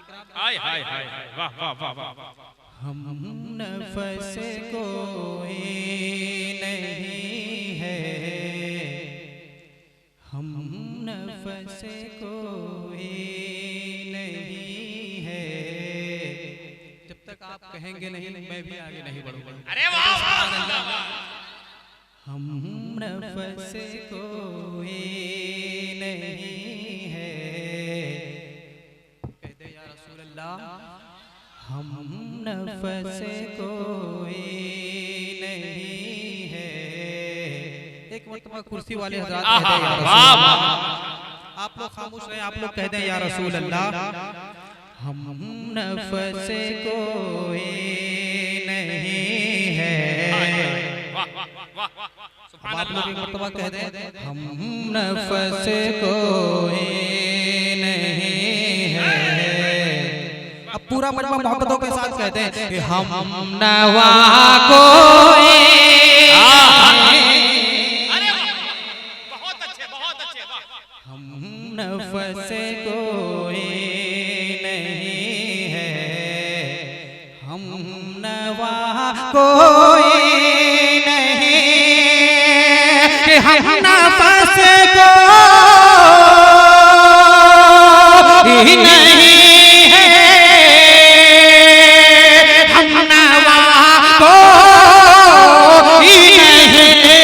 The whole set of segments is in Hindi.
हाय हाय हाय वाह वाह वाह वाह। हम नफस कोई नहीं है, हम नफस कोई नहीं है। जब तक आप कहेंगे नहीं मैं भी आगे नहीं बढ़ूंगा। अरे वाह वाह। हम नफस कोई नहीं है, कहते या रसूल अल्लाह हम नफस कोई नहीं है। एक मरतबा कुर्सी वाले हजरात कहते हैं या रसूल अल्लाह, आप लोग खामोश रहे, आप लोग कहते हैं या रसूल अल्लाह हम नफस कोई नहीं है। आप लोग एक मरतबा कहते हैं हम नफस कोई नहीं है। अब पूरा मजमा मोहब्बतों के साथ कहते हैं कि हम नवा कोई। बहुत अच्छे बहुत अच्छे वाह। हम नफस कोई नहीं है, हम नवा कोई नहीं, हम नफस कोई नहीं है, हम नवा कोई नहीं है,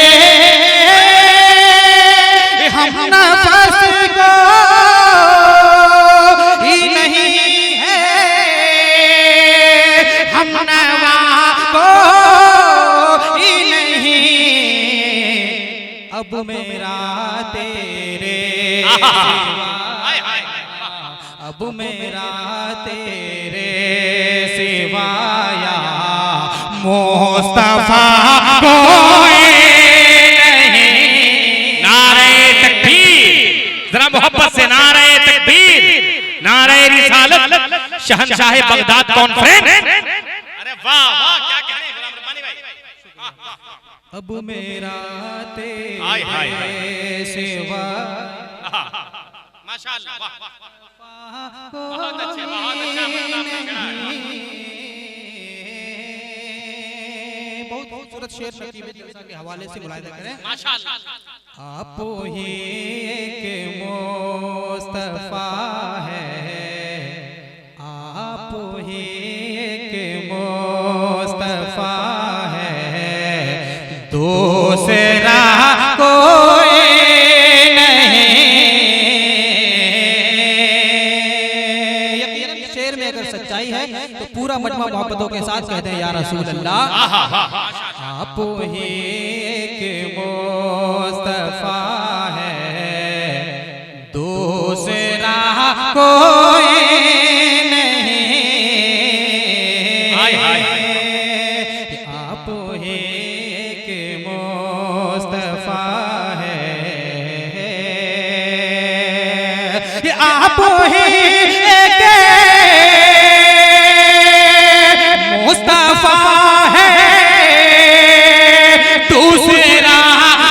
हम नफस कोई नहीं है, हम नवा कोई नहीं। अब मेरा तेरे अब मेरा तेरे सिवाया मुस्तफा कोई नहीं। नारे तकबीर, जरा मोहब्बत से नारे तकबीर, नारे रिसालत, शहंशाह बगदाद कॉन्फ्रेंस। अरे वाह वाह क्या कह रहे हैं गुलाम रब्बानी भाई। अब मेरा हाय, हाय, तेरे सिवा माशाअल्लाह वाह वाह। बहुत अच्छे बहुत अच्छा मतलब आपने छेड़ा है। बहुत खूबसूरत शेर नकीब जलसा के हवाले से मुलाहिजा करें। माशाअल्लाह। आप ही एक मुस्तफा है, आप ही एक मुस्तफा है, दूसरा कोई नहीं। यकीनन शेर में अगर सच्चाई है तो पूरा मजमा मोहब्बतों के साथ कहते हैं या रसूल अल्लाह आप ही एक मुस्तफा है, दूसरा कोई नहीं। आप ही एक मुस्तफा है, आप ही एक मुस्तफा है, दूसरा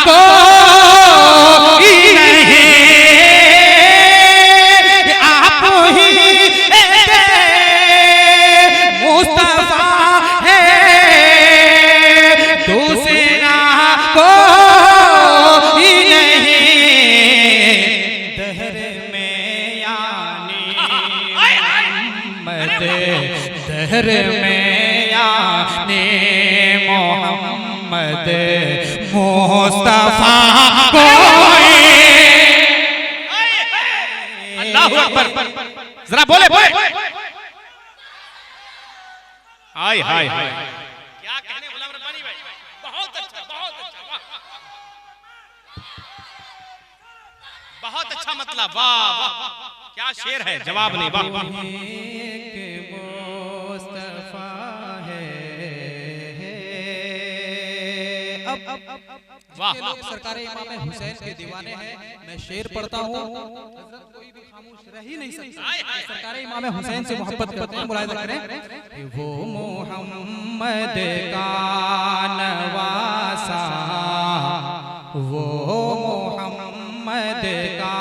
कोई नहीं। आप ही एक मुस्तफा है, दूसरा कोई नहीं। दहर में यानी मोहम्मद, दहर में यानी मोहम्मद मुस्तफा कोई। अल्लाहु अकबर, जरा बोले बोले। हाय हाय हाय क्या कहने गुलाम रब्बानी भाई। बहुत अच्छा वाह। बहुत अच्छा मतलब वाह वाह क्या शेर है, जवाब नहीं वाह वाह। एक मुस्तफा है। अब वाह, लोग सरकार इमाम हुसैन के दीवाने हैं, मैं शेर पढ़ता हूँ, कोई भी खामोश रह ही नहीं सकता। सरकार इमाम हुसैन से मोहब्बत करते हैं, मुलाहिजा करें। वो मोहम्मद का नवासा, वो मोहम्मद का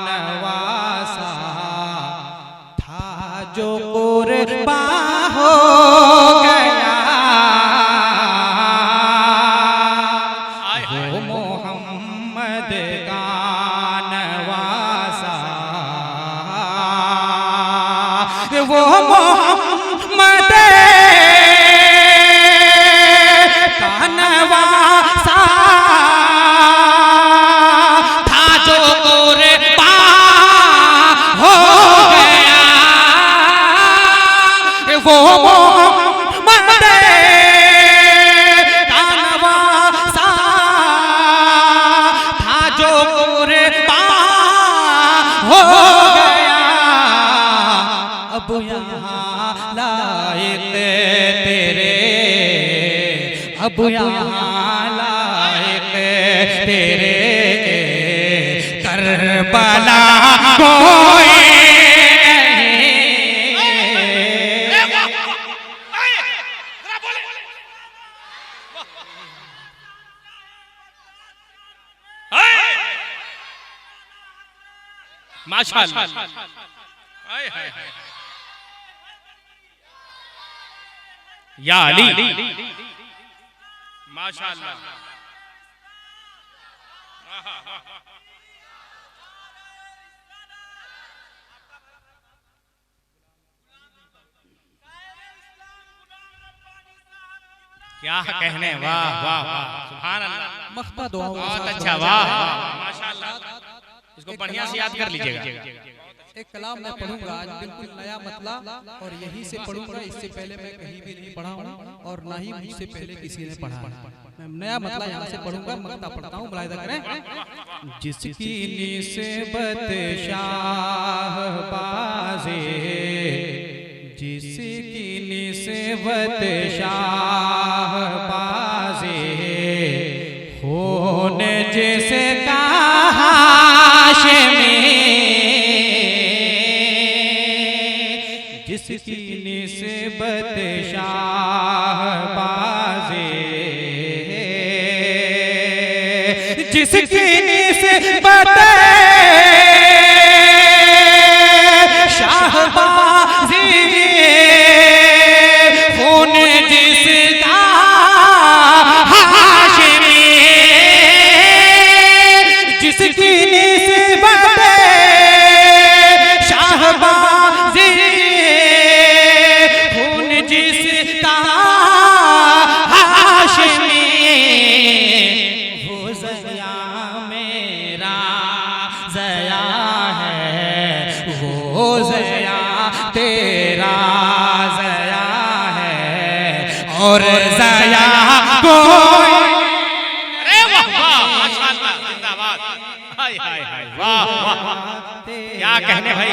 नवासा था गया वो मोहम्मद का नवासा, वो मोहम्मद का नवासा था जो कुर्बान हो गया, वो मोहम्मद का नवासा था जो कुर्बान हो गया। अब यहाँ लायक तेरे, अब यहाँ लायक तेरे करबला कोई माशाअल्लाह। या अली माशाअल्लाह। क्या कहने, वाह वाह वाह, सुभान अल्लाह, मख्ता दुआ बहुत अच्छा, वाह माशाअल्लाह। इसको बढ़िया से याद कर लीजिएगा। एक कलाम मैं पढ़ूंगा आज, बिल्कुल नया मतला, और यहीं से पढ़ूंगा। इससे पहले मैं कहीं भी नहीं पढ़ा हूँ और ना ही मुझसे पहले किसी ने पढ़ा। मैं नया मतला यहाँ से पढ़ूंगा, मक्ता पढ़ता हूँ, मुलाहिजा करें। जिसकी निस्बत शाहबाज़े, जिसकी निस्बत शाहबाज़े होने जिसका हाशिमी, जिसकी निस्बत शाहबाज़े, जिसकी निस्बत शाहबाज़े होने जिसका हाशिमी, जिसकी निस्बत शाहबाज़े होने जिसका हाशिमी, वो ज़या मेरा ज़या है, वो ज़या तेरा ज़या है, और ज़या कोई। अरे वाह वाह माशाअल्लाह, जिंदाबाद। हाय हाय हाय, वाह वाह, क्या कहने भाई।